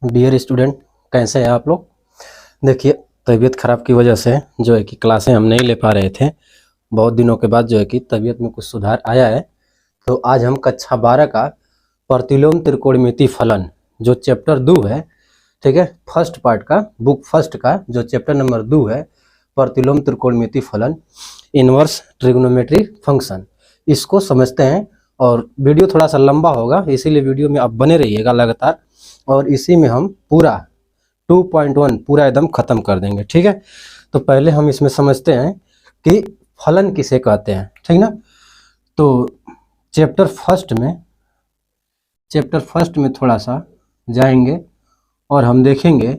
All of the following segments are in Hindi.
डियर स्टूडेंट, कैसे हैं आप लोग। देखिए, तबीयत ख़राब की वजह से जो है कि क्लासें हम नहीं ले पा रहे थे। बहुत दिनों के बाद जो है कि तबीयत में कुछ सुधार आया है। तो आज हम कक्षा 12 का प्रतिलोम त्रिकोणमिति फलन जो चैप्टर 2 है, ठीक है, फर्स्ट पार्ट का, बुक फर्स्ट का जो चैप्टर नंबर 2 है, प्रतिलोम त्रिकोणमिति फलन, इनवर्स ट्रिग्नोमेट्री फंक्शन, इसको समझते हैं। और वीडियो थोड़ा सा लंबा होगा, इसीलिए वीडियो में आप बने रहिएगा लगातार, और इसी में हम पूरा 2.1 पूरा एकदम खत्म कर देंगे, ठीक है। तो पहले हम इसमें समझते हैं कि फलन किसे कहते हैं, ठीक ना। तो चैप्टर फर्स्ट में थोड़ा सा जाएंगे और हम देखेंगे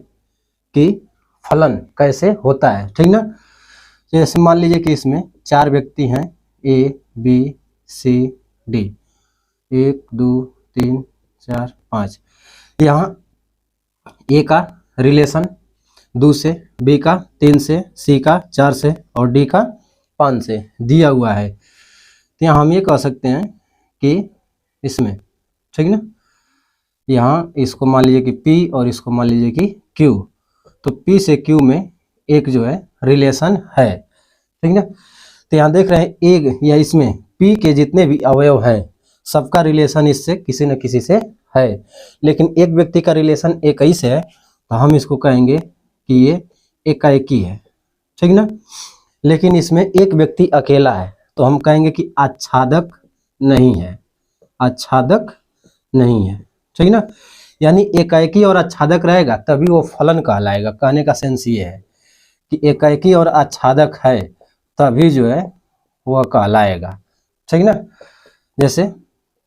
कि फलन कैसे होता है, ठीक ना। जैसे मान लीजिए कि इसमें 4 व्यक्ति हैं, ए बी सी डी, 1 2 3 4 5। यहाँ ए का रिलेशन 2 से, बी का 3 से, सी का 4 से और डी का 5 से दिया हुआ है। तो यहाँ हम ये कह सकते हैं कि इसमें, ठीक ना, यहाँ इसको मान लीजिए कि P और इसको मान लीजिए कि Q। तो P से Q में एक जो है रिलेशन है, ठीक ना। तो यहाँ देख रहे हैं एक या इसमें P के जितने भी अवयव हैं सबका रिलेशन इससे किसी न किसी से है, लेकिन एक व्यक्ति का रिलेशन एक ही से है, तो हम इसको कहेंगे कि ये एकाएकी है, ठीक ना। लेकिन इसमें एक व्यक्ति अकेला है, तो हम कहेंगे कि आच्छादक नहीं है, आच्छादक नहीं है, ठीक ना। यानी एकाएकी और आच्छादक रहेगा तभी वो फलन कहलाएगा। कहने का सेंस ये है कि एकाएकी और आच्छादक है तभी जो है वह कहलाएगा, ठीक ना। जैसे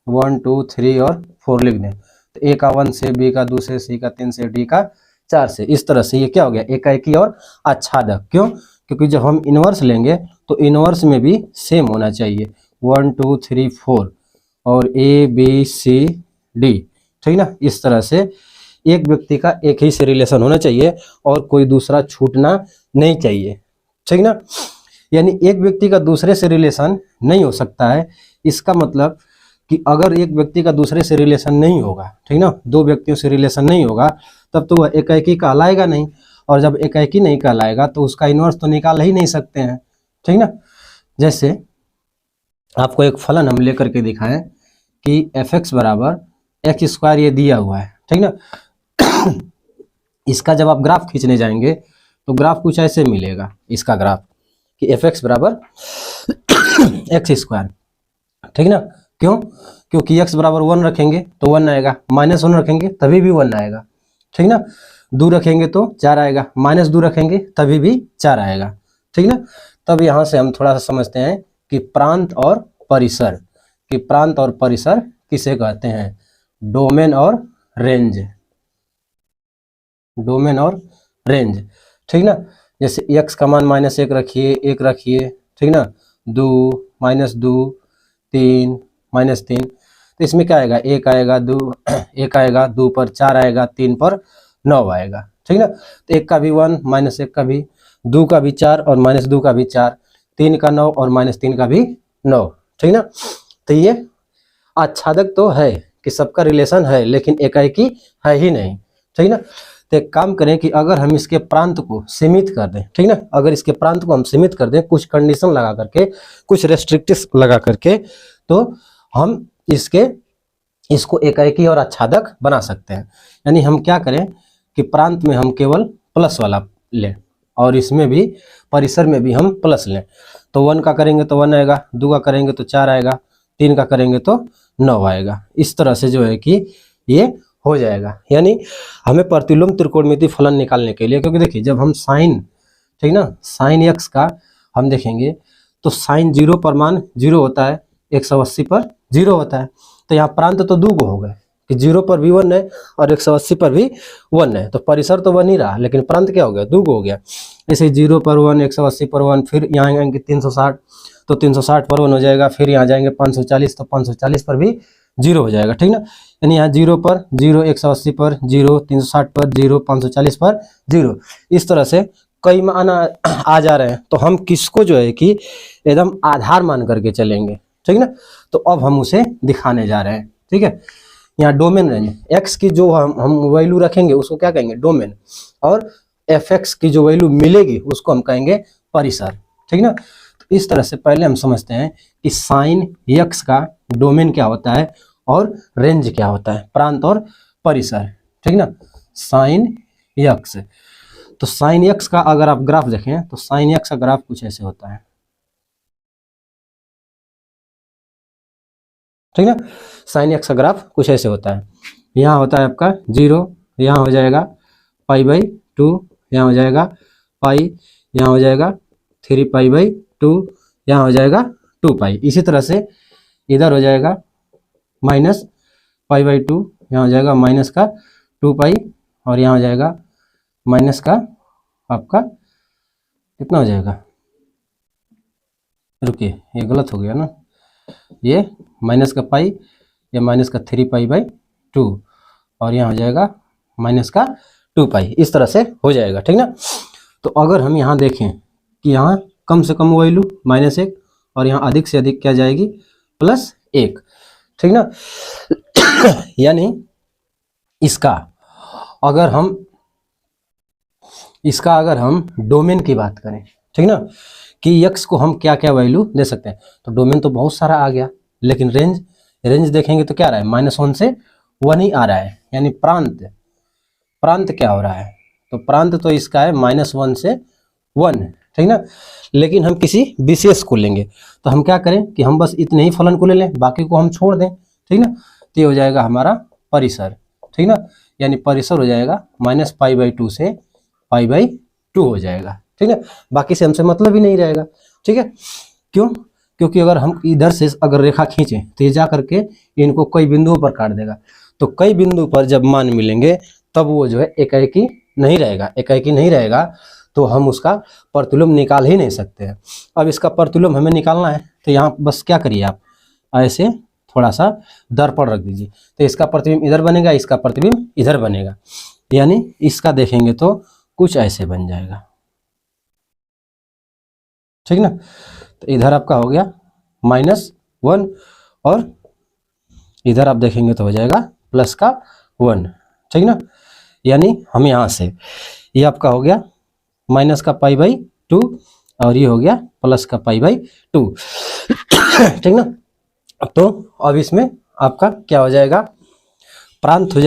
1 2 3 और 4 लिख दें, तो ए का 1 से, बी का 2 से, सी का 3 से, डी का 4 से, इस तरह से ये क्या हो गया, एकाएकी और आच्छादक। क्यों? क्योंकि जब हम इनवर्स लेंगे तो इनवर्स में भी सेम होना चाहिए, 1 2 3 4 और ए बी सी डी, ठीक ना। इस तरह से एक व्यक्ति का एक ही से रिलेशन होना चाहिए और कोई दूसरा छूटना नहीं चाहिए, ठीक ना। यानी एक व्यक्ति का दूसरे से रिलेशन नहीं हो सकता है। इसका मतलब कि अगर एक व्यक्ति का दूसरे से रिलेशन नहीं होगा, ठीक ना, 2 व्यक्तियों से रिलेशन नहीं होगा, तब तो वह एकाएकी कहलाएगा नहीं, और जब एकाएकी नहीं कहलाएगा तो उसका इनवर्स तो निकाल ही नहीं सकते हैं, ठीक ना। जैसे आपको एक फलन हम लेकर के दिखाएं कि fx बराबर एक्स स्क्वायर ये दिया हुआ है, ठीक ना। इसका जब आप ग्राफ खींचने जाएंगे तो ग्राफ कुछ ऐसे मिलेगा, इसका ग्राफ कि fx बराबर एक्स स्क्वायर, ठीक ना। क्यों? क्योंकि x बराबर 1 रखेंगे तो 1 आएगा, -1 रखेंगे तभी भी 1 आएगा, ठीक ना। 2 रखेंगे तो 4 आएगा, -2 रखेंगे तभी भी 4 आएगा, ठीक ना। तब यहाँ से हम थोड़ा सा समझते हैं कि प्रांत और परिसर, कि प्रांत और परिसर किसे कहते हैं, डोमेन और रेंज, डोमेन और रेंज, ठीक ना। जैसे x का मान -1 रखिए, 1 रखिए, ठीक ना, 2 -2 3 -3, तो इसमें क्या आएगा, 1 आएगा, 2 1 आएगा, 2 पर 4 आएगा, 3 पर 9 आएगा, ठीक ना। तो 1 का भी 1, -1 का भी, 2 का भी 4 और -2 का भी 4, 3 का 9 और -3 का भी 9, ठीक ना। तो ये आच्छादक तो है कि सबका रिलेशन है, लेकिन एकाएकी है ही नहीं, ठीक ना। तो एक काम करें कि अगर हम इसके प्रांत को सीमित कर दें, ठीक ना, अगर इसके प्रांत को हम सीमित कर दें कुछ कंडीशन लगा करके, कुछ रेस्ट्रिक्टिव्स लगा करके, तो हम इसको एकाएकी और आच्छादक बना सकते हैं। यानी हम क्या करें कि प्रांत में हम केवल प्लस वाला लें और इसमें भी परिसर में भी हम प्लस लें। तो 1 का करेंगे तो 1 आएगा, 2 का करेंगे तो 4 आएगा, 3 का करेंगे तो 9 आएगा। इस तरह से जो है कि ये हो जाएगा। यानी हमें प्रतिलोम त्रिकोणमिति फलन निकालने के लिए, क्योंकि देखिए जब हम साइन, ठीक ना, साइन एक्स का हम देखेंगे तो साइन 0 पर मान 0 होता है, 180 पर 0 होता है। तो यहाँ प्रांत तो 2 गो हो गए कि 0 पर भी 1 है और 180 पर भी 1 है, तो परिसर तो 1 ही रहा, लेकिन प्रांत क्या हो गया, 2 गो हो गया। जैसे 0 पर 1, 180 पर 1, फिर यहाँ आएंगे 360, तो 360 पर 1 हो जाएगा, फिर यहाँ जाएंगे 540, तो 540 पर भी 0 हो जाएगा, ठीक ना। यानी यहाँ 0 पर 0, 180 पर 0, 360 पर 0, 540 पर 0, इस तरह से कई मान आ जा रहे हैं। तो हम किसको जो है कि एकदम आधार मान करके चलेंगे, ठीक ना। तो अब हम उसे दिखाने जा रहे हैं, ठीक है। यहाँ डोमेन रेंज, एक्स की जो हम वैल्यू रखेंगे उसको क्या कहेंगे, डोमेन, और एफ एक्स की जो वैल्यू मिलेगी उसको हम कहेंगे परिसर, ठीक ना। तो इस तरह से पहले हम समझते हैं कि साइन एक्स का डोमेन क्या होता है और रेंज क्या होता है, प्रांत और परिसर, ठीक ना। साइन एक्स, तो साइन एक्स का अगर आप ग्राफ देखें तो साइन एक्स का ग्राफ कुछ ऐसे होता है, ठीक ना। साइन एक्स का ग्राफ कुछ ऐसे होता है, यहाँ होता है आपका 0, यहाँ हो जाएगा π/2, यहाँ हो जाएगा पाई, यहाँ हो जाएगा 3π/2, यहाँ हो जाएगा 2π। इसी तरह से इधर हो जाएगा -π/2, यहाँ हो जाएगा माइनस का 2π, और यहाँ हो जाएगा माइनस का आपका कितना हो जाएगा, रुकिए ये गलत हो गया ना, ये माइनस का पाई, या माइनस का 3π/2, और यहाँ हो जाएगा माइनस का 2π, इस तरह से हो जाएगा, ठीक ना। तो अगर हम यहाँ देखें कि यहाँ कम से कम वैल्यू -1 और यहाँ अधिक से अधिक क्या जाएगी +1, ठीक ना। यानी इसका अगर हम डोमेन की बात करें, ठीक ना, कि x को हम क्या क्या वैल्यू दे सकते हैं, तो डोमेन तो बहुत सारा आ गया, लेकिन रेंज देखेंगे तो क्या आ रहा है, -1 से 1 ही आ रहा है, यानी प्रांत क्या हो रहा है, तो प्रांत तो इसका है -1 से 1, ठीक ना। लेकिन हम किसी विशेष को लेंगे तो हम क्या करें कि हम बस इतने ही फलन को ले लें, बाकी को हम छोड़ दें, ठीक ना। तो ये हो जाएगा हमारा परिसर, ठीक ना, यानी परिसर हो जाएगा -π/2 से π/2 हो जाएगा, ठीक है। बाकी से हमसे मतलब ही नहीं रहेगा, ठीक है। क्यों? क्योंकि अगर हम इधर से अगर रेखा खींचें तो ये जा करके इनको कई बिंदुओं पर काट देगा, तो कई बिंदु पर जब मान मिलेंगे तब वो जो है एकाएकी नहीं रहेगा, तो हम उसका प्रतिलोम निकाल ही नहीं सकते हैं। अब इसका प्रतिलोम हमें निकालना है, तो यहाँ बस क्या करिए, आप ऐसे थोड़ा सा दर्पण रख दीजिए, तो इसका प्रतिबिंब इधर बनेगा, इसका प्रतिबिंब इधर बनेगा, यानी इसका देखेंगे तो कुछ ऐसे बन जाएगा, ठीक ना। तो इधर आपका हो गया -1, और इधर आप देखेंगे तो हो जाएगा +1, ठीक ना। यानी हम यहाँ से ये आपका हो गया -π/2, और ये हो गया +π/2, ठीक ना। तो अब इसमें आपका क्या हो जाएगा, प्रांत हो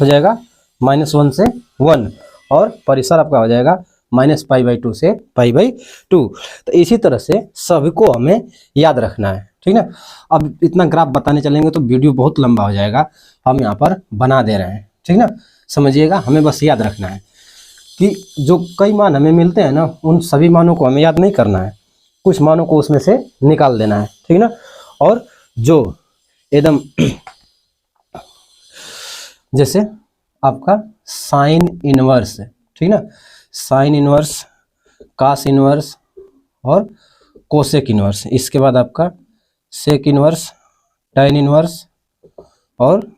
जाएगा -1 से 1, और परिसर आपका हो जाएगा -π/2 से π/2। तो इसी तरह से सभी को हमें याद रखना है, ठीक ना। अब इतना ग्राफ बताने चलेंगे तो वीडियो बहुत लंबा हो जाएगा, हम यहाँ पर बना दे रहे हैं, ठीक ना। समझिएगा, हमें बस याद रखना है कि जो कई मान हमें मिलते हैं ना, उन सभी मानों को हमें याद नहीं करना है, कुछ मानों को उसमें से निकाल देना है, ठीक ना। और जो एकदम जैसे आपका साइन इनवर्स, ठीक ना, साइन इनवर्स, कास इनवर्स और कोसेक इनवर्स, इसके बाद आपका सेक इनवर्स, टैन इनवर्स और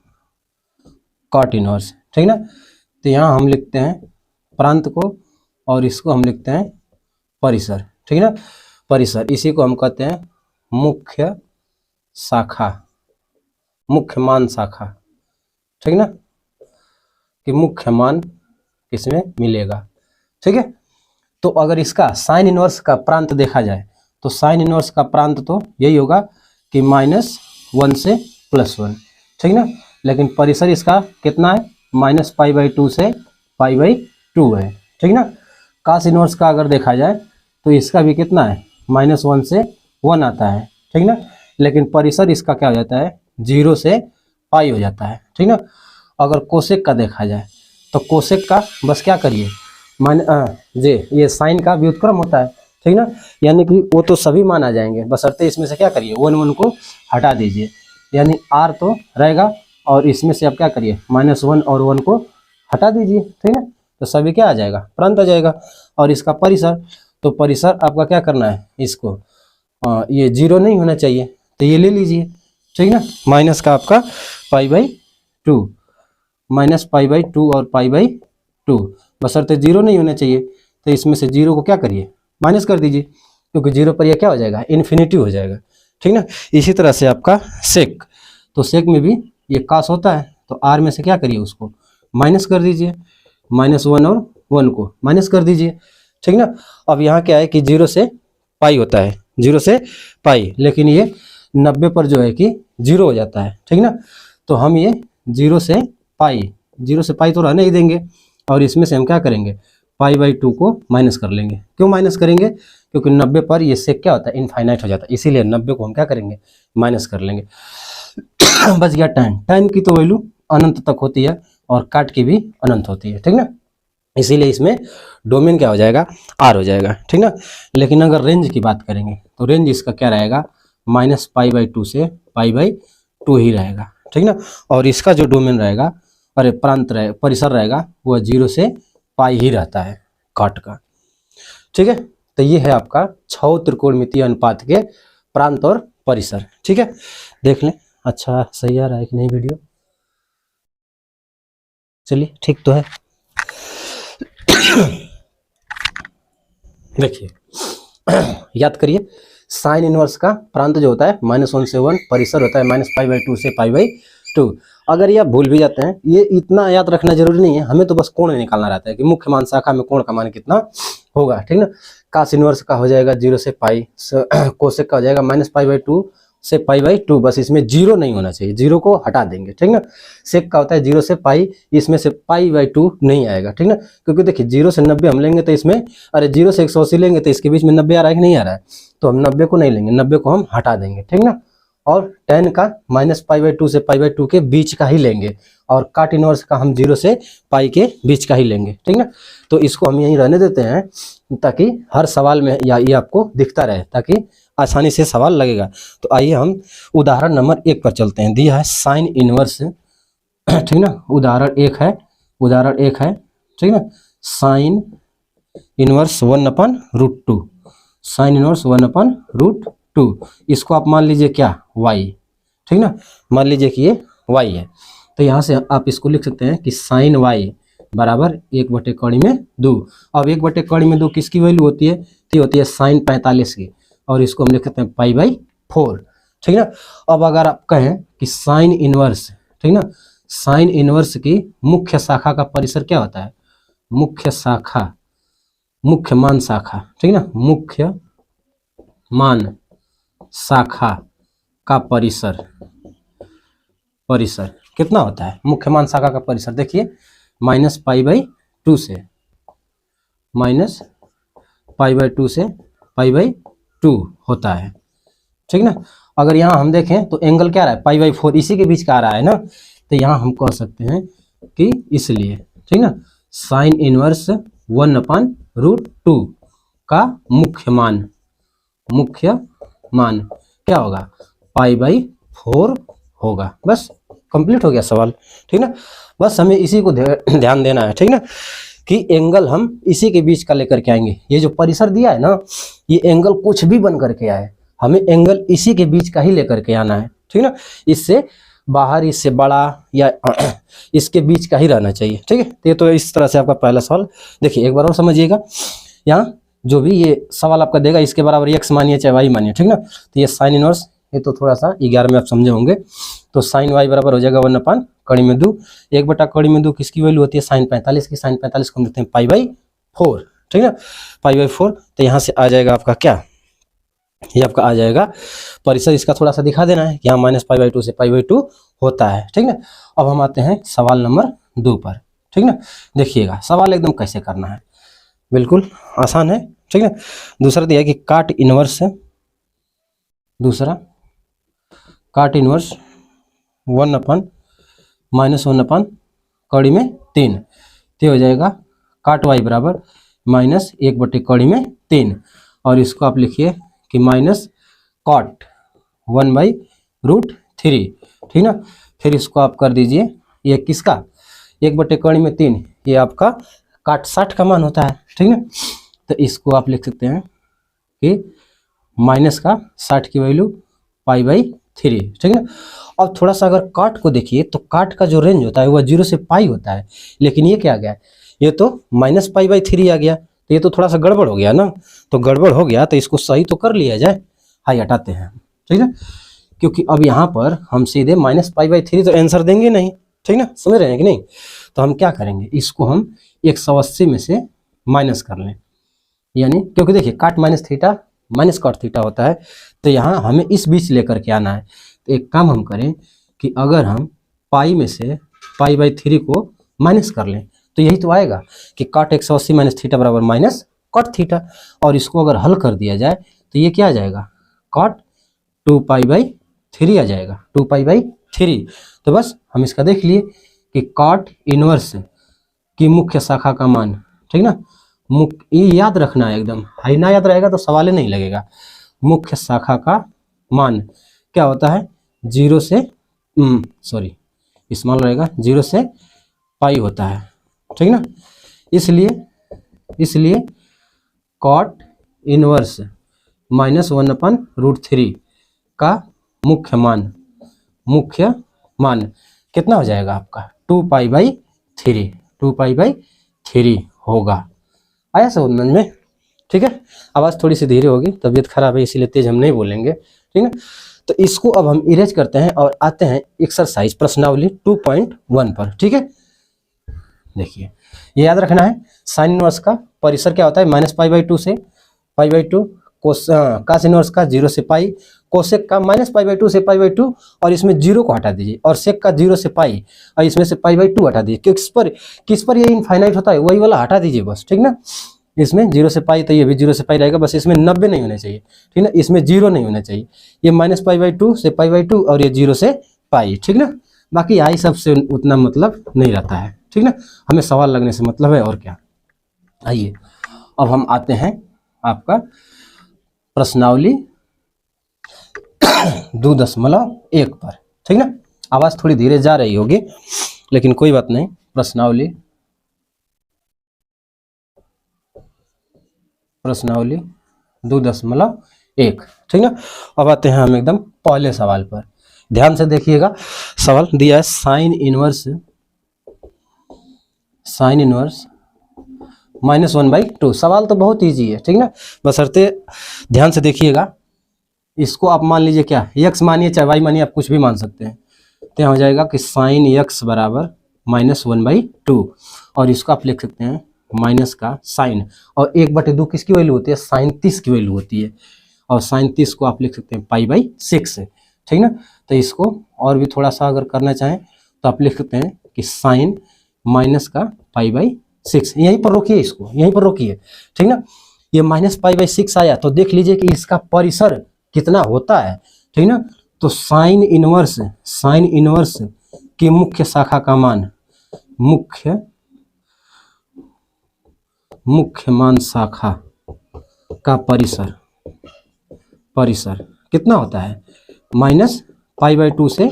कॉट इनवर्स, ठीक ना। तो यहाँ हम लिखते हैं प्रांत को, और इसको हम लिखते हैं परिसर, ठीक ना। परिसर, इसी को हम कहते हैं मुख्य मान शाखा, ठीक ना, कि मुख्य मान किसमें मिलेगा, ठीक है। तो अगर इसका साइन इनवर्स का प्रांत देखा जाए तो साइन इनवर्स का प्रांत तो यही होगा कि -1 से +1, ठीक ना। लेकिन परिसर इसका कितना है, -π/2 से π/2 है, ठीक ना। कास इनवर्स का अगर देखा जाए तो इसका भी कितना है, -1 से 1 आता है, ठीक ना। लेकिन परिसर इसका क्या हो जाता है, 0 से π हो जाता है, ठीक ना। अगर कोसेक का देखा जाए तो कोसेक का बस क्या करिए, ये साइन का व्युत्क्रम होता है, ठीक ना, यानी कि वो तो सभी मान आ जाएंगे, बशर्ते इसमें से क्या करिए 1 को हटा दीजिए, यानी r तो रहेगा, और इसमें से आप क्या करिए -1 और 1 को हटा दीजिए, ठीक है। तो सभी क्या आ जाएगा, प्रांत आ जाएगा। और इसका परिसर, तो परिसर आपका क्या करना है, इसको ये 0 नहीं होना चाहिए, तो ये ले लीजिए, ठीक ना, माइनस का आपका π/2, -π/2 और π/2, बशर्ते 0 नहीं होना चाहिए, तो इसमें से 0 को क्या करिए, माइनस कर दीजिए, क्योंकि 0 पर यह क्या हो जाएगा, इन्फिनिटी हो जाएगा, ठीक ना। इसी तरह से आपका सेक, तो सेक में भी ये कास होता है, तो r में से क्या करिए उसको माइनस कर दीजिए, -1 और 1 को माइनस कर दीजिए, ठीक ना। अब यहाँ क्या है कि 0 से पाई होता है, 0 से पाई, लेकिन ये 90 पर जो है कि 0 हो जाता है, ठीक ना। तो हम ये 0 से पाई तो रहने ही देंगे, और इसमें से हम क्या करेंगे π/2 को माइनस कर लेंगे। क्यों माइनस करेंगे? क्योंकि 90 पर ये सेक क्या होता है, इनफाइनाइट हो जाता है, इसीलिए 90 को हम क्या करेंगे माइनस कर लेंगे। बच गया tan की तो वैल्यू अनंत तक होती है और काट की भी अनंत होती है, ठीक ना। इसीलिए इसमें डोमेन क्या हो जाएगा, r हो जाएगा, ठीक ना। लेकिन अगर रेंज की बात करेंगे तो रेंज इसका क्या रहेगा, -π/2 से π/2 ही रहेगा, ठीक ना। और इसका जो डोमेन रहेगा, अरे प्रांत रहेगा, परिसर रहेगा, वह 0 से पाई ही रहता है काट का, ठीक है। तो ये है आपका 6 त्रिकोणमितीय अनुपात के प्रांत और परिसर, ठीक है। देख लें अच्छा सही आ रहा है कि नहीं वीडियो, चलिए ठीक तो है। देखिए याद करिए, साइन इनवर्स का प्रांत जो होता है -1 से 1, परिसर होता है -π/2 से π/2। अगर ये आप भूल भी जाते हैं, ये इतना याद रखना जरूरी नहीं है, हमें तो बस कोण निकालना रहता है कि मुख्य मान शाखा में कोण का मान कितना होगा, ठीक ना। कास इनवर्स का हो जाएगा 0 से पाई, कोसेक का हो जाएगा -π/2 से π/2, बस इसमें 0 नहीं होना चाहिए, 0 को हटा देंगे, ठीक ना। सेक का होता है 0 से पाई, इसमें से π/2 नहीं आएगा, ठीक ना। क्योंकि देखिए 0 से 90 हम लेंगे तो इसमें, अरे 0 से 180 लेंगे तो इसके बीच में 90 आ रहा है कि नहीं आ रहा है, तो हम 90 को नहीं लेंगे, 90 को हम हटा देंगे, ठीक ना। और tan का -π/2 से π/2 के बीच का ही लेंगे, और काट इनवर्स का हम 0 से पाई के बीच का ही लेंगे, ठीक ना। तो इसको हम यहीं रहने देते हैं ताकि हर सवाल में या ये आपको दिखता रहे, ताकि आसानी से सवाल लगेगा। तो आइए हम उदाहरण नंबर 1 पर चलते हैं। दिया है साइन इनवर्स, ठीक ना, उदाहरण 1 है, ठीक ना। साइन इनवर्स 1/√2, साइन इनवर्स 1/√2, इसको आप मान लीजिए क्या y, ठीक ना, मान लीजिए कि ये y है। तो यहाँ से आप इसको लिख सकते हैं कि साइन y बराबर 1/2। अब 1/2 किसकी वैल्यू होती है, तो होती है साइन 45 की, और इसको हम लिख सकते हैं π/4, ठीक ना। अब अगर आप कहें कि साइन इनवर्स, ठीक ना, साइन इनवर्स की मुख्य शाखा का परिसर क्या होता है, मुख्य मान शाखा, ठीक ना, मुख्य मान शाखा का परिसर कितना होता है, मुख्य मान शाखा का परिसर देखिए -π/2 से π/2 होता है, ठीक ना। अगर यहाँ हम देखें तो एंगल क्या रहा है, π/4, इसी के बीच का आ रहा है ना, तो यहाँ हम कह सकते हैं कि इसलिए, ठीक ना, साइन इनवर्स 1/√2 का मुख्य मान क्या होगा, π/4 होगा। बस कंप्लीट हो गया सवाल, ठीक ना। बस हमें इसी को ध्यान देना है, ठीक ना, कि एंगल हम इसी के बीच का लेकर के आएंगे। ये जो परिसर दिया है ना, ये एंगल कुछ भी बन करके आए, हमें एंगल इसी के बीच का ही लेकर के आना है, ठीक ना। इससे बाहर, इससे बड़ा या इसके बीच का ही रहना चाहिए, ठीक है। तो ये तो इस तरह से आपका पहला सवाल। देखिए एक बार और समझिएगा, यहाँ जो भी ये सवाल आपका देगा इसके बराबर x मानिए चाहे y मानिए, ठीक ना। तो ये साइन इनवर्स, ये तो थोड़ा सा 11 में आप समझे होंगे। तो साइन y बराबर हो जाएगा 1/2, 1/2 किसकी वैल्यू होती है, साइन 45 की, साइन 45 को हम देते हैं π/4, ठीक है, π/4। तो यहाँ से आ जाएगा आपका क्या, ये आपका आ जाएगा परिसर। इसका थोड़ा सा दिखा देना है, यहाँ -π/2 से π/2 होता है, ठीक ना। अब हम आते हैं सवाल नंबर 2 पर, ठीक ना। देखिएगा सवाल एकदम कैसे करना है, बिल्कुल आसान है, ठीक है। दूसरा दिया है कि काट इनवर्स 1/-1/3, तो हो जाएगा काट y बराबर -1/3, और इसको आप लिखिए कि -cot 1/√3, ठीक ना। फिर इसको आप कर दीजिए, ये किसका 1/3, ये आपका काट 60 का मान होता है, ठीक ना। तो इसको आप लिख सकते हैं कि माइनस का 60 की वैल्यू π/3, ठीक है ना। अब थोड़ा सा अगर काट को देखिए तो काट का जो रेंज होता है वह 0 से पाई होता है, लेकिन ये क्या आ गया, ये तो -π/3 आ गया, तो ये तो थोड़ा सा गड़बड़ हो गया ना। तो गड़बड़ हो गया तो इसको सही तो कर लिया जाए, हाई हटाते हैं, ठीक है, क्योंकि अब यहाँ पर हम सीधे -π/3 तो आंसर देंगे नहीं, ठीक ना, समझ रहे हैं कि नहीं। तो हम क्या करेंगे, इसको हम 180 में से माइनस कर लें, यानी क्योंकि देखिए cot minus theta minus cot theta होता है, तो यहाँ हमें इस बीच लेकर के आना है। तो एक काम हम करें कि अगर हम पाई में से π/3 को माइनस कर लें तो यही तो आएगा कि cot 180 माइनस थीटा बराबर माइनस कॉट थीटा, और इसको अगर हल कर दिया जाए तो ये क्या आ जाएगा, cot 2π/3 आ जाएगा, 2π/3। तो बस हम इसका देख लिए कि cot इनवर्स की मुख्य शाखा का मान, ठीक ना, ये याद रखना है एकदम, हाई ना याद रहेगा तो सवाल ही नहीं लगेगा। मुख्य शाखा का मान क्या होता है, 0 से स्मॉल रहेगा, 0 से पाई होता है, ठीक ना। इसलिए cot इनवर्स -1/√3 का मुख्य मान कितना हो जाएगा आपका, 2π/3 होगा। आया समझ में, ठीक है। आवाज़ थोड़ी सी धीरे होगी, तबीयत खराब है इसीलिए तेज हम नहीं बोलेंगे, ठीक है। तो इसको अब हम इरेज करते हैं और आते हैं एक्सरसाइज प्रश्नावली 2.1 पर, ठीक है। देखिए ये याद रखना है, साइन इनवर्स का परिसर क्या होता है, -π/2 से π/2, कास इनवर्स का 0 से पाई, कोसेक का -π/2 से π/2, और इसमें 0 को हटा दीजिए, और सेक का 0 से पाई, और इसमें से π/2 हटा दीजिए। किस पर ये इनफाइनाइट होता है, वही वाला हटा दीजिए बस, ठीक ना। इसमें 0 से पाई तो ये भी 0 से पाई रहेगा, बस इसमें 90 नहीं होने चाहिए, ठीक ना, इसमें 0 नहीं होना चाहिए। ये -π/2 से π/2 और ये 0 से पाई, ठीक ना। बाकी आई सबसे उतना मतलब नहीं रहता है, ठीक ना, हमें सवाल लगने से मतलब है और क्या। आइए अब हम आते हैं आपका प्रश्नावली 2.1 पर, ठीक ना। आवाज़ थोड़ी धीरे जा रही होगी लेकिन कोई बात नहीं। प्रश्नावली 2.1, ठीक ना। अब आते हैं हम एकदम पहले सवाल पर, ध्यान से देखिएगा। सवाल दिया है साइन इनवर्स -1/2। सवाल तो बहुत इजी है, ठीक ना, बशर्ते ध्यान से देखिएगा। इसको आप मान लीजिए क्या, x मानिए चाहे y मानिए, आप कुछ भी मान सकते हैं। तो यहाँ हो जाएगा कि साइन x बराबर -1/2, और इसको आप लिख सकते हैं माइनस का साइन, और 1/2 किसकी वैल्यू होती है, साइन 30 की वैल्यू होती है, और साइन 30 को आप लिख सकते हैं π/6, ठीक ना। तो इसको और भी थोड़ा सा अगर करना चाहें तो आप लिख सकते हैं कि साइन माइनस का π/6, यहीं पर रोकिए, इसको यहीं पर रोकिए, ठीक ना। ये -π/6 आया तो देख लीजिए कि इसका परिसर कितना होता है, ठीक ना। तो साइन इनवर्स की मुख्य शाखा का मान, मुख्य मान शाखा का परिसर कितना होता है, -π/2 से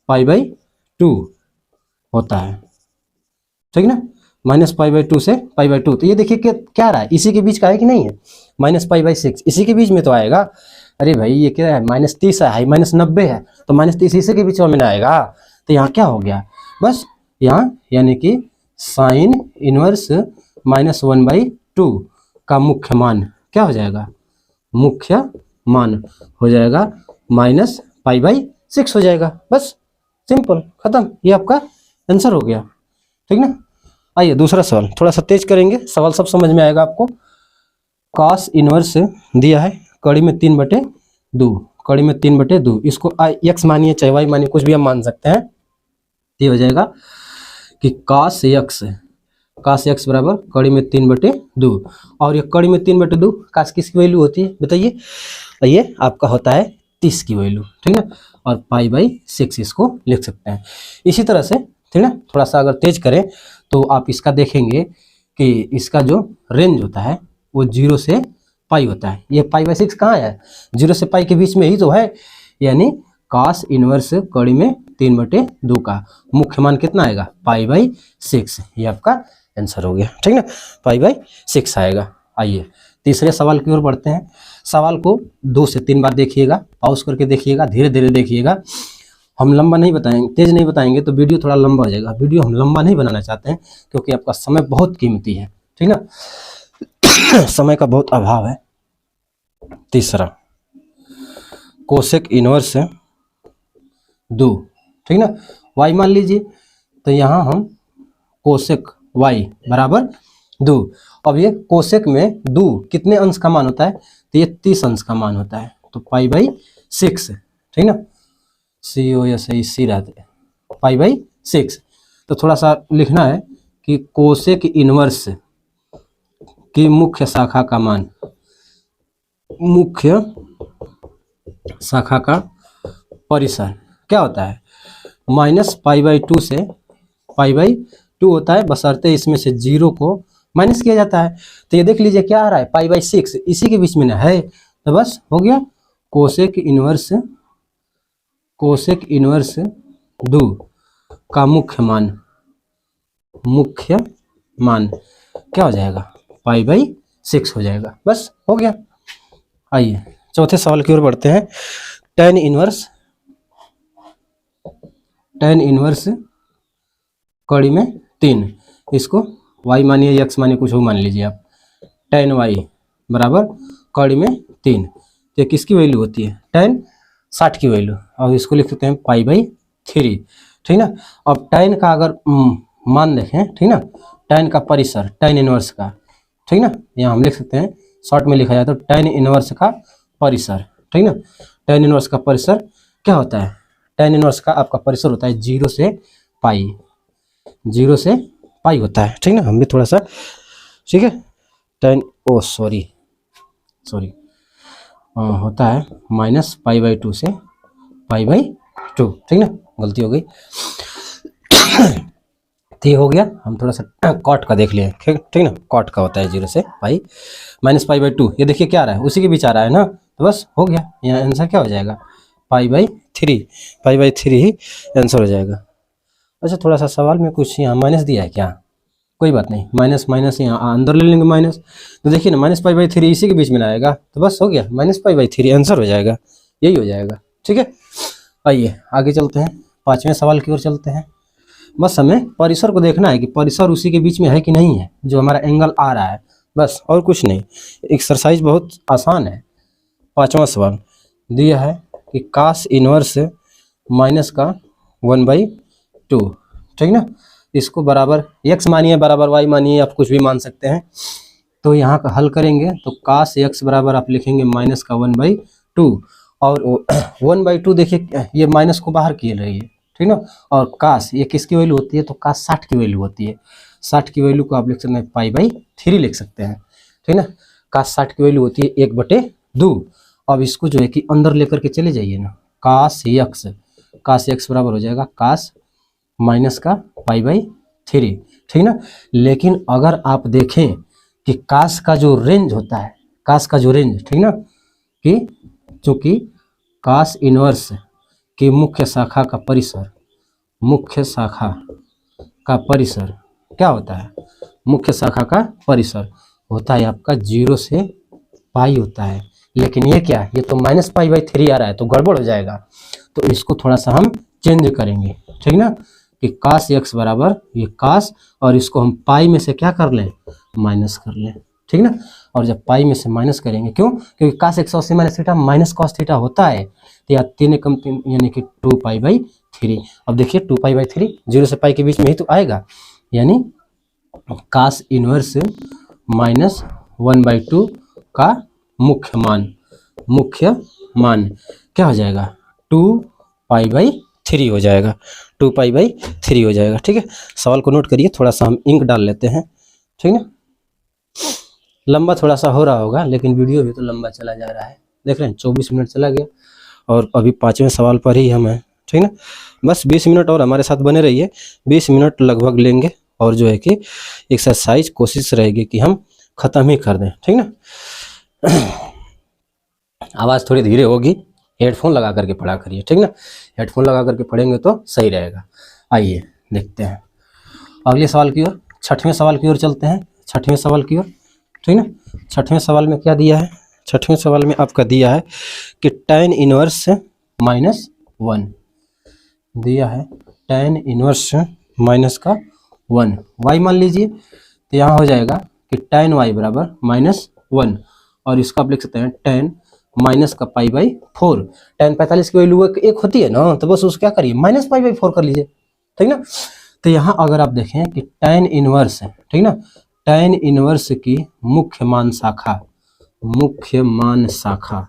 π/2 होता है, ठीक ना, -π/2 से π/2। तो ये देखिए क्या रहा है, इसी के बीच का है कि नहीं है, -π/6 इसी के बीच में तो आएगा। अरे भाई ये क्या है, -30 है, -90 है, तो -30 इसी के बीच में आएगा। तो यहाँ क्या हो गया, बस यहाँ यानी कि साइन इनवर्स -1/2 का मुख्य मान क्या हो जाएगा, मुख्य मान हो जाएगा -π/6 हो जाएगा, बस सिंपल खत्म, ये आपका आंसर हो गया, ठीक ना। आइए दूसरा सवाल थोड़ा सा तेज करेंगे, सवाल सब समझ में आएगा आपको। कॉस इनवर्स दिया है कड़ी में 3/2, इसको x मानिए चाहे y मानिए, कुछ भी हम मान सकते हैं। ये हो जाएगा कि cos x बराबर कड़ी में 3/2, और ये कड़ी में 3/2 cos किसकी वैल्यू होती है बताइए, ये आपका होता है 30 की वैल्यू, ठीक ना, और π/6 इसको लिख सकते हैं। इसी तरह से, ठीक ना, थोड़ा सा अगर तेज करें तो आप इसका देखेंगे कि इसका जो रेंज होता है वो 0 से पाई होता है। ये π/6 कहाँ है, 0 से पाई के बीच में ही तो है, यानी cos इनवर्स कड़ी में 3/2 का मुख्य मान कितना आएगा, π/6। ये आपका आंसर हो गया, ठीक ना, π/6 आएगा। आइए तीसरे सवाल की ओर बढ़ते हैं। सवाल को 2 से 3 बार देखिएगा, पॉज करके देखिएगा, धीरे धीरे देखिएगा। हम लंबा नहीं बताएंगे, तेज नहीं बताएंगे तो वीडियो थोड़ा लंबा हो जाएगा। वीडियो हम लंबा नहीं बनाना चाहते हैं क्योंकि आपका समय बहुत कीमती है, ठीक ना, समय का बहुत अभाव है। तीसरा कोसेक इनवर्स 2, ठीक ना। y मान लीजिए, तो यहाँ हम कोसेक y बराबर 2। अब ये कोसेक में 2 कितने अंश का मान होता है, तो ये 30 अंश का मान होता है, तो पाई बाई 6, ठीक ना। COSC रहते हैं पाई बाई 6। तो थोड़ा सा लिखना है कि कोसेक इनवर्स की मुख्य शाखा का मान, मुख्य शाखा का परिसर क्या होता है, माइनस पाई बाई 2 से पाई बाई 2 होता है, बशर्ते इसमें से 0 को माइनस किया जाता है। तो ये देख लीजिए क्या आ रहा है, पाई बाई 6 इसी के बीच में ना है, तो बस हो गया। कोसेक इनवर्स 2 का मुख्य मान क्या हो जाएगा, पाई बाई 6 हो जाएगा, बस हो गया। आइए चौथे सवाल की ओर बढ़ते हैं। tan इनवर्स कड़ी में 3, इसको y मानिए या x मानिए, कुछ हो मान लीजिए आप। tan y बराबर कड़ी में 3, ये किसकी वैल्यू होती है, tan 60 की वैल्यू, और इसको लिख सकते हैं पाई बाई 3, ठीक ना। अब tan का अगर मान देखें, ठीक ना, tan का परिसर, tan इनवर्स का, ठीक ना, यहाँ हम लिख सकते हैं शॉर्ट में लिखा जाए तो tan इनवर्स का परिसर, ठीक ना। tan इनवर्स का परिसर क्या होता है, tan इनवर्स का आपका परिसर होता है 0 से पाई होता है, ठीक ना। हम भी थोड़ा सा, ठीक है, tan सॉरी होता है माइनस पाई बाई 2 से पाई बाई 2, ठीक ना, गलती हो गई। तो ये हो गया, हम थोड़ा सा कॉट का देख लिए, ठीक ना, कॉट का होता है 0 से पाई माइनस पाई बाई 2, ये देखिए क्या आ रहा है, उसी के बीच आ रहा है ना, तो बस हो गया, यहाँ आंसर क्या हो जाएगा, पाई बाई 3 ही आंसर हो जाएगा। अच्छा, थोड़ा सा सवाल में कुछ यहाँ माइनस दिया है क्या, कोई बात नहीं, माइनस यहाँ अंदर ले लेंगे माइनस, तो देखिए ना माइनस पाई बाई 3 इसी के बीच में आएगा, तो बस हो गया, माइनस पाई बाई 3 आंसर हो जाएगा, यही हो जाएगा, ठीक है। आइए आगे चलते हैं, 5वें सवाल की ओर चलते हैं। बस हमें परिसर को देखना है कि परिसर उसी के बीच में है कि नहीं है, जो हमारा एंगल आ रहा है, बस और कुछ नहीं। एक्सरसाइज बहुत आसान है। 5वां सवाल दिया है कि कास इनवर्स माइनस का 1/2, ठीक ना, इसको बराबर x मानिए, बराबर y मानिए, आप कुछ भी मान सकते हैं। तो यहाँ का हल करेंगे तो कास x बराबर आप लिखेंगे माइनस का 1/2, और 1/2 देखिए ये माइनस को बाहर किए रही है, ठीक ना, और कास ये किसकी वैल्यू होती है, तो कास 60 की वैल्यू होती है, 60 की वैल्यू को आप लिख सकते हैं पाई बाई 3 लिख सकते हैं, ठीक ना। कास 60 की वैल्यू होती है 1/2। अब इसको जो है कि अंदर लेकर के चले जाइए ना, कास x बराबर हो जाएगा कास माइनस का पाई बाई 3, ठीक ना। लेकिन अगर आप देखें कि कास का जो रेंज होता है, कास का जो रेंज, ठीक ना, कि चूंकि कास इनवर्स की मुख्य शाखा का परिसर क्या होता है, मुख्य शाखा का परिसर होता है आपका 0 से पाई होता है, लेकिन ये क्या है, ये तो माइनस पाई बाई 3 आ रहा है, तो गड़बड़ हो जाएगा, तो इसको थोड़ा सा हम चेंज करेंगे, ठीक ना, कि कास x बराबर ये कास, और इसको हम पाई में से क्या कर लें, माइनस कर लें, ठीक ना। और जब पाई में से माइनस करेंगे, क्यों, क्योंकि कास 180 minus theta minus cos theta होता है, तो यहाँ 3 कम 3 यानी कि 2 पाई बाई 3। अब देखिए 2 पाई बाई 3 0 से पाई के बीच में ही तो आएगा, यानी कास इनवर्स माइनस 1/2 का मुख्य मान क्या हो जाएगा, 2 पाई बाई 3 हो जाएगा, 2 पाई बाई 3 हो जाएगा, ठीक है। सवाल को नोट करिए, थोड़ा सा हम इंक डाल लेते हैं, ठीक ना। लंबा थोड़ा सा हो रहा होगा, लेकिन वीडियो भी तो लंबा चला जा रहा है, देख रहे हैं 24 मिनट चला गया, और अभी 5वें सवाल पर ही हम हैं, ठीक ना। बस 20 मिनट और हमारे साथ बने रहिए, 20 मिनट लगभग लेंगे, और जो है कि एक्सरसाइज कोशिश रहेगी कि हम ख़त्म ही कर दें, ठीक ना। आवाज़ थोड़ी धीरे होगी, हेडफोन लगा करके पढ़ा करिए, ठीक ना, हेडफोन लगा करके पढ़ेंगे तो सही रहेगा। आइए देखते हैं अगले सवाल की ओर, 6वें सवाल की ओर चलते हैं, 6वें सवाल की ओर, ठीक ना। 6वें सवाल में क्या दिया है, 6वें सवाल में आपका दिया है कि tan इनवर्स माइनस 1 दिया है, tan इनवर्स माइनस का 1 y मान लीजिए, तो यहाँ हो जाएगा कि tan y बराबर -1, और इसका आप लिख सकते हैं tan माइनस का पाई बाई 4। tan 45 की वैल्यू 1 होती है ना, तो बस उसको क्या करिए माइनस पाई बाई 4 कर लीजिए, ठीक ना। तो यहाँ अगर आप देखें कि tan इनवर्स है, ठीक ना, tan इनवर्स की मुख्य मान शाखा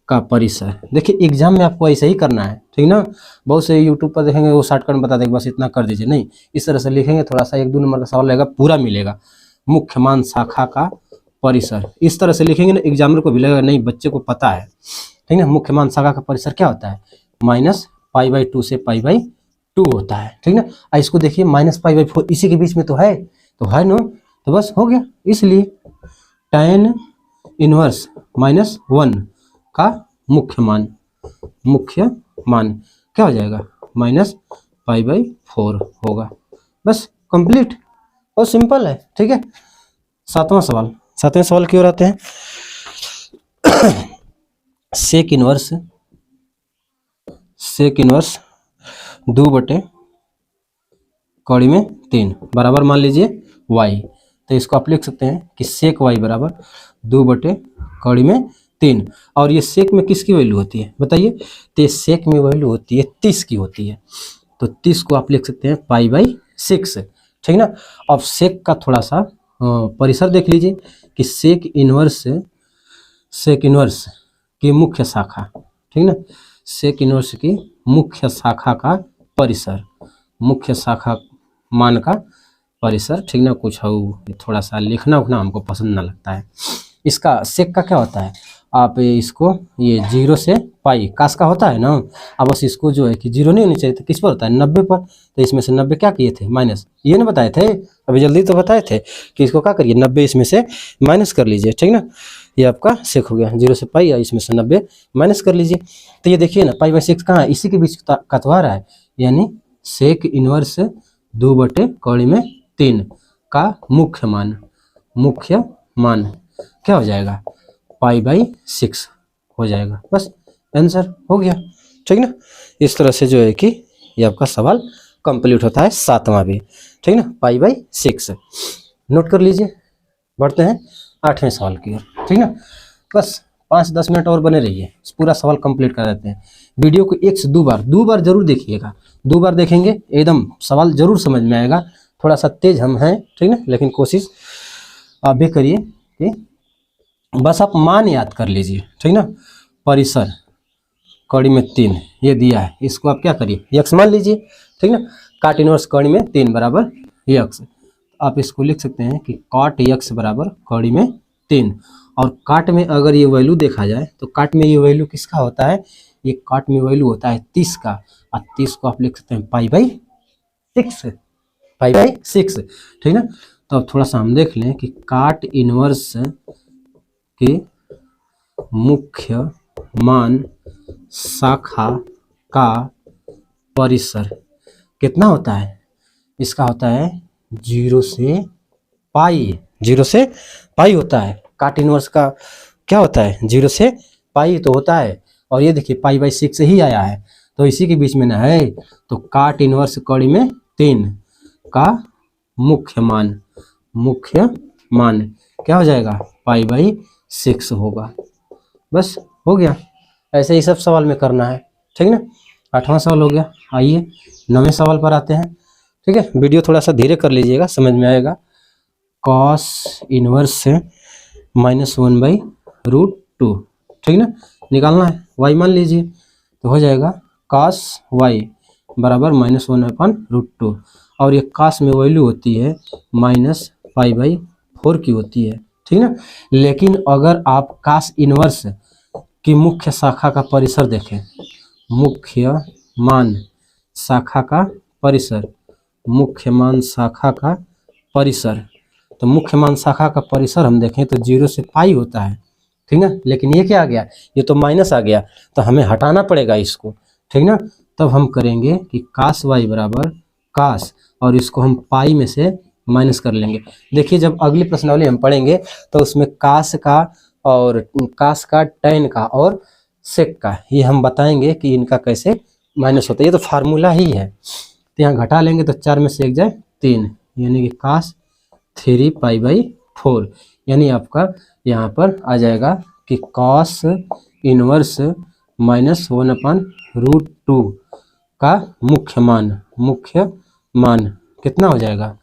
का परिसर, देखिए एग्जाम में आपको ऐसे ही करना है, ठीक ना। बहुत से यूट्यूब पर देखेंगे वो शॉर्टकट बता देंगे बस इतना कर दीजिए, नहीं, इस तरह से लिखेंगे थोड़ा सा 1-2 नंबर का सवाल रहेगा, पूरा मिलेगा। मुख्य मान शाखा का परिसर, इस तरह से लिखेंगे ना, एग्जामिनर को भी लगेगा नहीं बच्चे को पता है, ठीक ना। मुख्य मान शाखा का परिसर क्या होता है, माइनस पाई बाई 2 से पाई बाई 2 होता है, ठीक ना। इसको देखिए माइनस पाई बाई 4 इसी के बीच में तो है ना, तो बस हो गया। इसलिए tan इनवर्स -1 का मुख्य मान क्या हो जाएगा, माइनस पाई बाई 4 होगा। बस कंप्लीट और सिंपल है, ठीक है। सातवें सवाल की ओर आते हैं। सेक इनवर्स 2/3 बराबर मान लीजिए y, तो इसको आप लिख सकते हैं कि सेक y बराबर 2/3। और ये सेक में किसकी वैल्यू होती है बताइए, तो ये सेक में वैल्यू होती है 30 की होती है, तो 30 को आप लिख सकते हैं पाई बाई 6, ठीक ना। अब सेक का थोड़ा सा परिसर देख लीजिए कि सेक इनवर्स की मुख्य शाखा, ठीक ना, सेक इनवर्स की मुख्य शाखा का परिसर, मुख्य शाखा मान का परिसर, ठीक ना। कुछ थोड़ा सा लिखना उखना हमको पसंद ना लगता है। इसका सेक का क्या होता है, आप इसको ये 0 से पाई कास का होता है ना, अब बस इसको जो है कि 0 नहीं होनी चाहिए, तो किस पर होता है 90 पर, तो इसमें से 90 क्या किए थे माइनस, ये ना बताए थे अभी जल्दी तो बताए थे कि इसको क्या करिए 90 इसमें से माइनस कर लीजिए, ठीक ना। ये आपका सेक हो गया, 0 से पाई या इसमें से 90 माइनस कर लीजिए, तो ये देखिए ना पाई बाई 6 कहाँ है, इसी के बीच का तो आ रहा है, यानी सेक इनवर्स 2/3 का मुख्य मान क्या हो जाएगा, पाई बाई 6 हो जाएगा। बस आंसर हो गया, ठीक ना। इस तरह से जो है कि ये आपका सवाल कंप्लीट होता है 7वां भी, ठीक ना, पाई बाई 6 नोट कर लीजिए। बढ़ते हैं 8वें सवाल की ओर, ठीक ना। बस 5-10 मिनट और बने रहिए, पूरा सवाल कंप्लीट कर देते हैं। वीडियो को 1 से 2 बार जरूर देखिएगा, 2 बार देखेंगे एकदम सवाल जरूर समझ में आएगा। थोड़ा सा तेज हम हैं, ठीक ना, लेकिन कोशिश आप भी करिए कि बस आप मान याद कर लीजिए, ठीक ना। परिसर कड़ी में 3 ये दिया है, इसको आप क्या करिए यक्स मान लीजिए, ठीक ना। काट इनवर्स कड़ी में 3 बराबर यक्स, आप इसको लिख सकते हैं कि काट यक्स बराबर कड़ी में 3। और काट में अगर ये वैल्यू देखा जाए तो काट में ये वैल्यू किसका होता है, ये काट में वैल्यू होता है 30 का, और 30 को आप लिख सकते हैं पाई बाई 6, ठीक ना। तो अब थोड़ा सा हम देख लें कि काट इनवर्स के मुख्य मान शाखा का परिसर कितना होता है, इसका होता है 0 से पाई होता है। काट इनवर्स का क्या होता है 0 से पाई तो होता है, और ये देखिए पाई बाई 6 ही आया है, तो इसी के बीच में ना है, तो काट इनवर्स कड़ी में 3 का मुख्य मान क्या हो जाएगा, पाई बाई 6 होगा। बस हो गया, ऐसे ही सब सवाल में करना है, ठीक ना। 8वां सवाल हो गया। आइए 9वें सवाल पर आते हैं, ठीक है। वीडियो थोड़ा सा धीरे कर लीजिएगा, समझ में आएगा। कॉस इनवर्स से -1/√2, ठीक ना, निकालना है। y मान लीजिए तो हो जाएगा cos y बराबर -1/√2, और ये cos में वैल्यू होती है -पाई/4 की होती है, ठीक ना। लेकिन अगर आप cos इनवर्स की मुख्य शाखा का परिसर देखें, मुख्य मान शाखा का परिसर, तो मुख्य मान शाखा का परिसर हम देखें तो 0 से पाई होता है, ठीक ना। लेकिन ये क्या आ गया, ये तो माइनस आ गया, तो हमें हटाना पड़ेगा इसको, ठीक ना। तब हम करेंगे कि cos y बराबर cos, और इसको हम पाई में से माइनस कर लेंगे। देखिए जब अगली प्रश्नावली हम पढ़ेंगे तो उसमें cos का और cos का, tan का और sec का, ये हम बताएंगे कि इनका कैसे माइनस होता है। ये तो फार्मूला ही है, तो यहाँ घटा लेंगे तो 4 में से 1 जाए 3, यानी कि cos 3 पाई/4, यानी आपका यहाँ पर आ जाएगा कि कॉस इनवर्स -1/√2 का मुख्य मान कितना हो जाएगा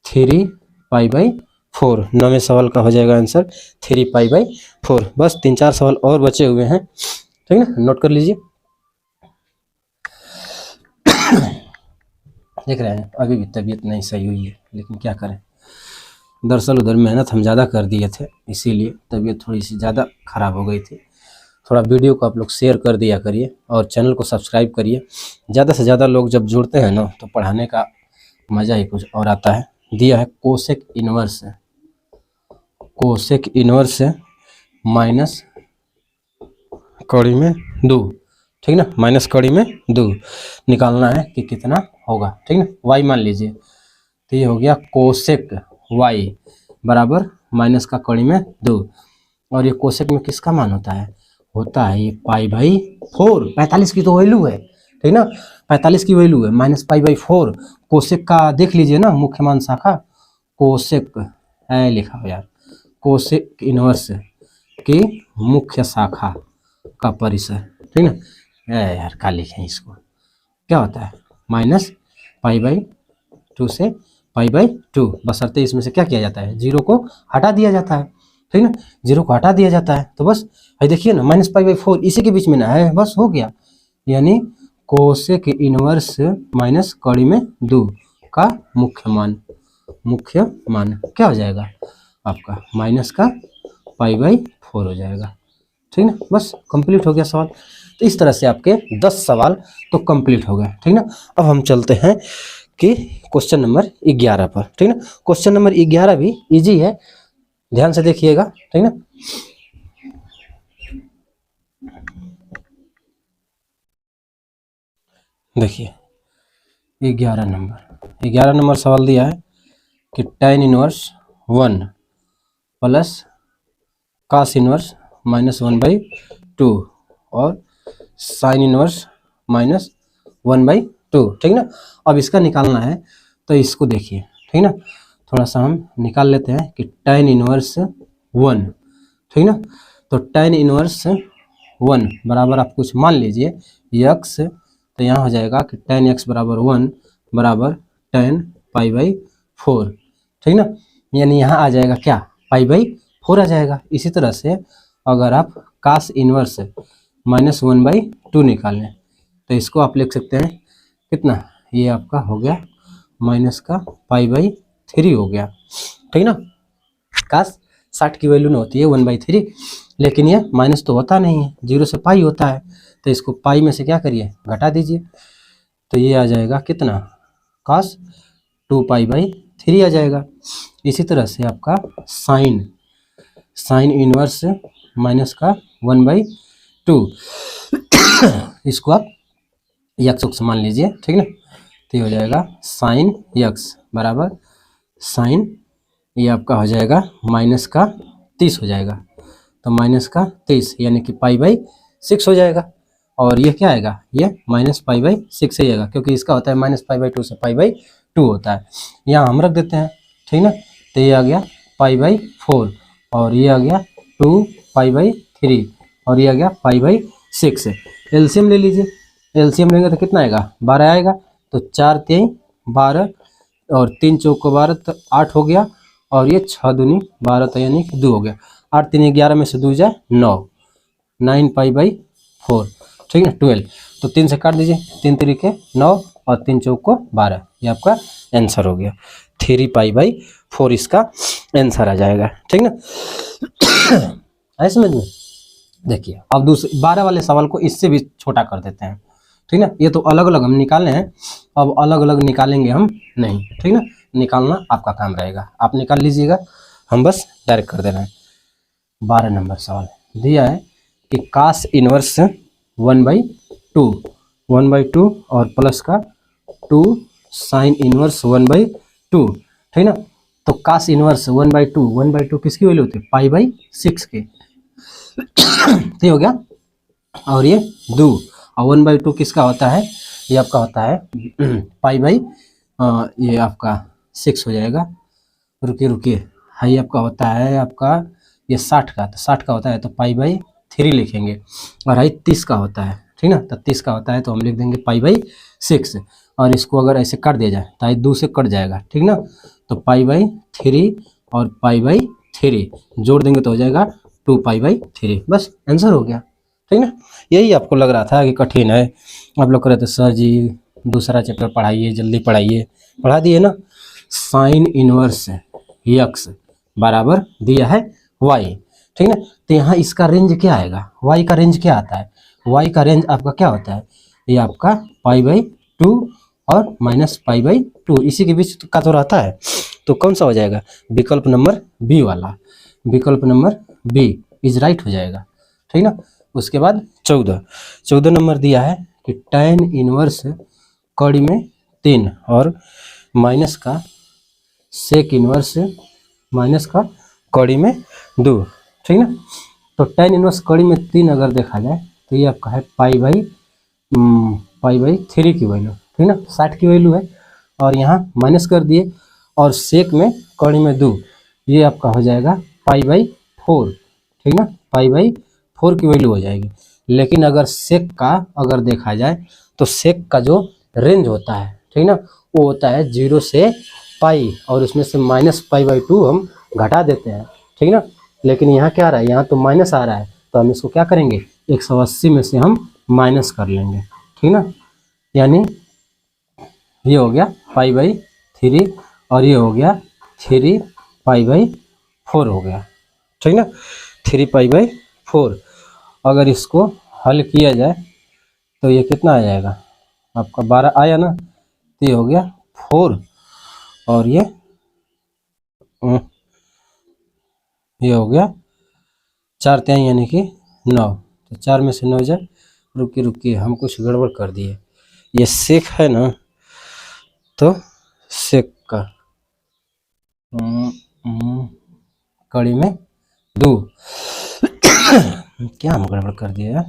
3π/4। 9वें सवाल का हो जाएगा आंसर 3π/4। बस 3-4 सवाल और बचे हुए हैं, ठीक है, नोट कर लीजिए। देख रहे हैं अभी भी तबीयत नहीं सही हुई है, लेकिन क्या करें, दरअसल उधर मेहनत हम ज़्यादा कर दिए थे, इसीलिए तबीयत थोड़ी सी ज़्यादा ख़राब हो गई थी। थोड़ा वीडियो को आप लोग शेयर कर दिया करिए और चैनल को सब्सक्राइब करिए। ज़्यादा से ज़्यादा लोग जब जुड़ते हैं ना तो पढ़ाने का मज़ा ही कुछ और आता है। दिया है कोसेक इनवर्स माइनस कड़ी में 2, ठीक ना, माइनस कड़ी में 2 निकालना है कि कितना होगा, ठीक ना। y मान लीजिए, तो ये हो गया कोसेक y बराबर माइनस का कड़ी में 2, और ये कोसेक में किसका मान होता है ये π/4। 45 की तो वैल्यू है, ठीक ना, 45 की वैल्यू है, -π/4। कोसेक का देख लीजिए ना, मुख्य मान शाखा कोसेक है लिखा हो यार, कोसेक इनवर्स की मुख्य शाखा का परिसर, ठीक ना। यार क्या लिखें इसको, क्या होता है -π/2 से π/2, बशर्ते इसमें से क्या किया जाता है, 0 को हटा दिया जाता है, ठीक ना, 0 को हटा दिया जाता है। तो बस देखिए ना, -π/4 इसी के बीच में ना है, बस हो गया। यानी कोसेक इनवर्स माइनस कड़ी में 2 का मुख्य मान क्या हो जाएगा आपका माइनस का π/4 हो जाएगा, ठीक ना। बस कंप्लीट हो गया सवाल। तो इस तरह से आपके 10 सवाल तो कंप्लीट हो गए, ठीक ना। अब हम चलते हैं कि क्वेश्चन नंबर 11 पर, ठीक ना। क्वेश्चन नंबर 11 भी इजी है, ध्यान से देखिएगा, ठीक ना। देखिए 11 नंबर सवाल दिया है कि tan inverse 1 plus cos inverse -1/2 और sin इनवर्स -1/2, ठीक ना। अब इसका निकालना है, तो इसको देखिए, ठीक ना, थोड़ा सा हम निकाल लेते हैं कि tan इनवर्स 1, ठीक ना। तो tan इनवर्स 1 बराबर आप कुछ मान लीजिए x, तो यहाँ हो जाएगा कि tan x बराबर 1 बराबर tan π/4, ठीक ना। यानी यहाँ आ जाएगा क्या π/4 आ जाएगा। इसी तरह से अगर आप cos इनवर्स -1/2 निकालें, तो इसको आप लिख सकते हैं कितना, ये आपका हो गया माइनस का π/3 हो गया, ठीक ना। cos 60 की वैल्यू नहीं होती है 1/3, लेकिन ये माइनस तो होता नहीं है, 0 से पाई होता है, तो इसको पाई में से क्या करिए घटा दीजिए, तो ये आ जाएगा कितना cos 2π/3 आ जाएगा। इसी तरह से आपका साइन इनवर्स माइनस का 1/2 इसको आप x मान लीजिए, ठीक ना। तो ये हो जाएगा साइन x बराबर साइन, ये आपका हो जाएगा माइनस का 30 हो जाएगा, तो माइनस का 30 यानी कि π/6 हो जाएगा। और ये क्या आएगा, ये -π/6 ही आएगा, क्योंकि इसका होता है -π/2 से π/2 होता है। यहाँ हम रख देते हैं, ठीक ना। तो ये आ गया π/4 और ये आ गया 2π/3 और ये आ गया π/6। एलसीएम ले लीजिए, एलसीएम लेंगे तो कितना आएगा 12 आएगा, तो 4 3 12 और 3 चौको 12, तो 8 हो गया, और ये 6 दूनी 12, तो यानी कि 2 हो गया। 8 3 11 में से 2 जाए 9 ठीक है 12, तो 3 से काट दीजिए, 3 तरीके 9 और 3 चौको 12, ये आपका आंसर हो गया 3π/4 इसका आंसर आ जाएगा, ठीक ना। ऐसे समझ में। देखिए अब दूसरे 12 वाले सवाल को इससे भी छोटा कर देते हैं, ठीक ना। ये तो अलग अलग हम निकाले हैं, अब अलग अलग निकालेंगे हम नहीं, ठीक ना। निकालना आपका काम रहेगा, आप निकाल लीजिएगा, हम बस डायरेक्ट कर देना है। 12 नंबर सवाल दिया है कि cos इनवर्स 1/2 और प्लस का 2 साइन इनवर्स 1/2, ठीक ना। तो cos इनवर्स 1/2 किसकी वैल्यू होती है π/6 की, ठीक हो गया। और ये 2 और 1/2 किसका होता है, ये आपका होता है ये आपका 6 हो जाएगा। रुकिए है, ये आपका होता है आपका ये 60 का, तो 60 का होता है तो पाई/3 लिखेंगे। और हाइट 30 का होता है, ठीक ना, तो 30 का होता है तो हम लिख देंगे पाई/6। और इसको अगर ऐसे काट दिया जाए तो हाइट 2 से कट जाएगा, ठीक ना, तो पाई/3 और पाई/3 जोड़ देंगे तो हो जाएगा 2 पाई/3। बस आंसर हो गया, ठीक ना। यही आपको लग रहा था कि कठिन है, आप लोग कह रहे थे सर जी दूसरा चैप्टर पढ़ाइए, जल्दी पढ़ाइए, पढ़ा दिए ना। साइन इनवर्स यक्स बराबर दिया है वाई, ठीक ना, तो यहाँ इसका रेंज क्या आएगा, वाई का रेंज क्या आता है, वाई का रेंज आपका क्या होता है, ये आपका पाई/2 और -पाई/2 इसी के बीच का तो रहता है। तो कौन सा हो जाएगा, विकल्प नंबर बी वाला, विकल्प नंबर बी इज राइट हो जाएगा, ठीक ना। उसके बाद 14 नंबर दिया है कि tan इनवर्स कड़ी में 3 और माइनस का सेक इनवर्स माइनस का कड़ी में 2, ठीक ना। तो tan इनवर्स कड़ी में 3 अगर देखा जाए तो ये आपका है पाई/3 की वैल्यू, ठीक ना, 60 की वैल्यू है और यहाँ माइनस कर दिए, और सेक में कड़ी में 2 ये आपका हो जाएगा पाई/4, ठीक ना, पाई/4 की वैल्यू हो जाएगी। लेकिन अगर सेक का अगर देखा जाए तो सेक का जो रेंज होता है, ठीक ना, वो होता है 0 से पाई और उसमें से -पाई/2 हम घटा देते हैं, ठीक ना। लेकिन यहाँ क्या आ रहा है, यहाँ तो माइनस आ रहा है, तो हम इसको क्या करेंगे 180 में से हम माइनस कर लेंगे, ठीक ना। यानी ये हो गया पाई/3 और ये हो गया 3 पाई/4 हो गया, ठीक ना, 3 पाई/4। अगर इसको हल किया जाए तो ये कितना आ जाएगा आपका 12 आया ना, तो ये हो गया 4 और ये हो गया 4 त्याई यानी कि 9, तो 4 में से 9 जाए, रुकिए हम कुछ गड़बड़ कर दिए, ये सेक है ना, तो सेक का कड़ी में 2 क्या हम गड़बड़ कर दिए यार,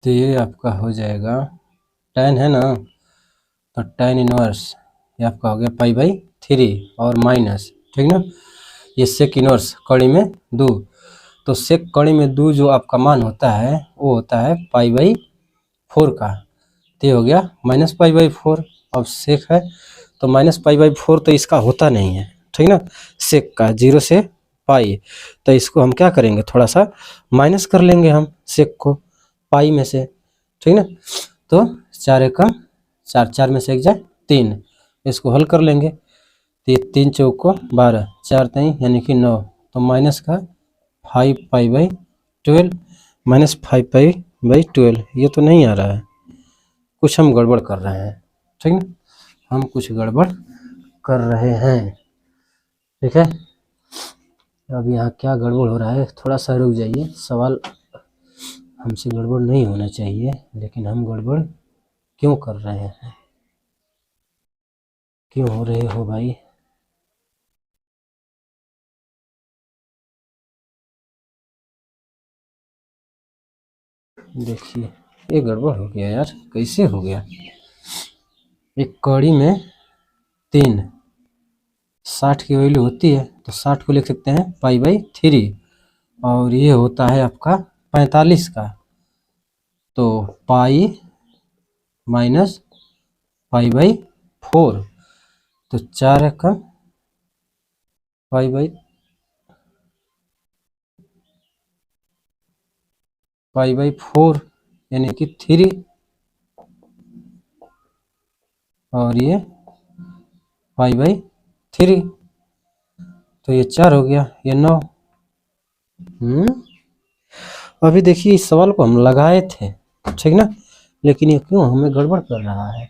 तो ये आपका हो जाएगा tan है ना, तो tan इनवर्स ये आपका हो गया पाई/3 और माइनस, ठीक ना, ये सेक इनवर्स कड़ी में 2, तो सेक कड़ी में 2 जो आपका मान होता है वो होता है पाई/4 का, तो ये हो गया -पाई/4। अब सेक है तो -पाई/4 तो इसका होता नहीं है, ठीक ना, सेक का 0 से पाई, तो इसको हम क्या करेंगे थोड़ा सा माइनस कर लेंगे हम सेक को पाई में से, ठीक ना। तो 4 एकम 4, 4 में से 1 जाए 3, इसको हल कर लेंगे, तो ये 3 चौको 12, 4 3 यानी कि 9, तो माइनस का 5 पाई/12 -5 पाई/12, ये तो नहीं आ रहा है, कुछ हम गड़बड़ कर रहे हैं, ठीक ना, हम कुछ गड़बड़ कर रहे हैं, ठीक है। अब यहाँ क्या गड़बड़ हो रहा है, थोड़ा सा रुक जाइए, सवाल हमसे गड़बड़ नहीं होना चाहिए, लेकिन हम गड़बड़ क्यों कर रहे हैं, क्यों हो रहे हो भाई, देखिए ये गड़बड़ हो गया यार, कैसे हो गया, एक कड़ी में 3 60 की वैल्यू होती है तो 60 को लिख सकते हैं पाई/3 और ये होता है आपका 45 का, तो पाई माइनस पाई/4, तो 4 का पाई/4 यानी कि 3 और ये पाई/3, तो ये 4 हो गया, ये 9। अभी देखिए इस सवाल को हम लगाए थे, ठीक ना, लेकिन ये क्यों हमें गड़बड़ कर रहा है,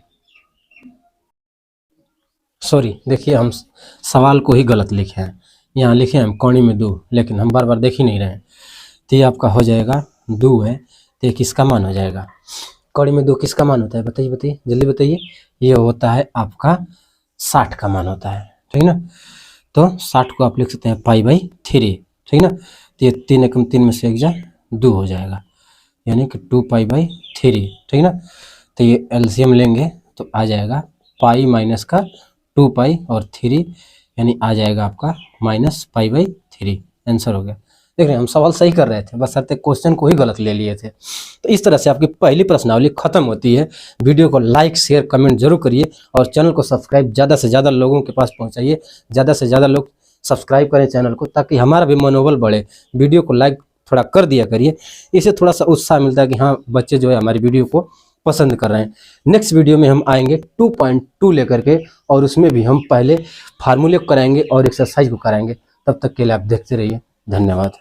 सॉरी, देखिए हम सवाल को ही गलत लिखे हैं, यहाँ लिखे हैं हम कौड़ी में 2, लेकिन हम बार बार देख ही नहीं रहे हैं, तो ये आपका हो जाएगा 2 है, तो ये किसका मान हो जाएगा, कौड़ी में 2 किसका मान होता है, बताइए जल्दी बताइए, ये होता है आपका 60 का मान होता है, ठीक ना, तो 60 को आप लिख सकते हैं पाई/3, ठीक ना, तो ये 3 एकम 3 में से 1 जाए 2 हो जाएगा, यानी कि 2 पाई/3, ठीक ना, तो ये एलसीएम लेंगे तो आ जाएगा पाई माइनस का 2 पाई और 3, यानी आ जाएगा आपका -π/3। आंसर हो गया। देख रहे हैं हम सवाल सही कर रहे थे, बस सरते क्वेश्चन को ही गलत ले लिए थे। तो इस तरह से आपकी पहली प्रश्नावली खत्म होती है। वीडियो को लाइक शेयर कमेंट जरूर करिए और चैनल को सब्सक्राइब ज़्यादा से ज़्यादा लोगों के पास पहुंचाइए। ज़्यादा से ज़्यादा लोग सब्सक्राइब करें चैनल को, ताकि हमारा भी मनोबल बढ़े। वीडियो को लाइक थोड़ा कर दिया करिए, इससे थोड़ा सा उत्साह मिलता है कि हाँ बच्चे जो है हमारी वीडियो को पसंद कर रहे हैं। नेक्स्ट वीडियो में हम आएंगे 2.2 लेकर के, और उसमें भी हम पहले फार्मूले को कराएंगे और एक्सरसाइज को कराएंगे। तब तक के लिए आप देखते रहिए। धन्यवाद।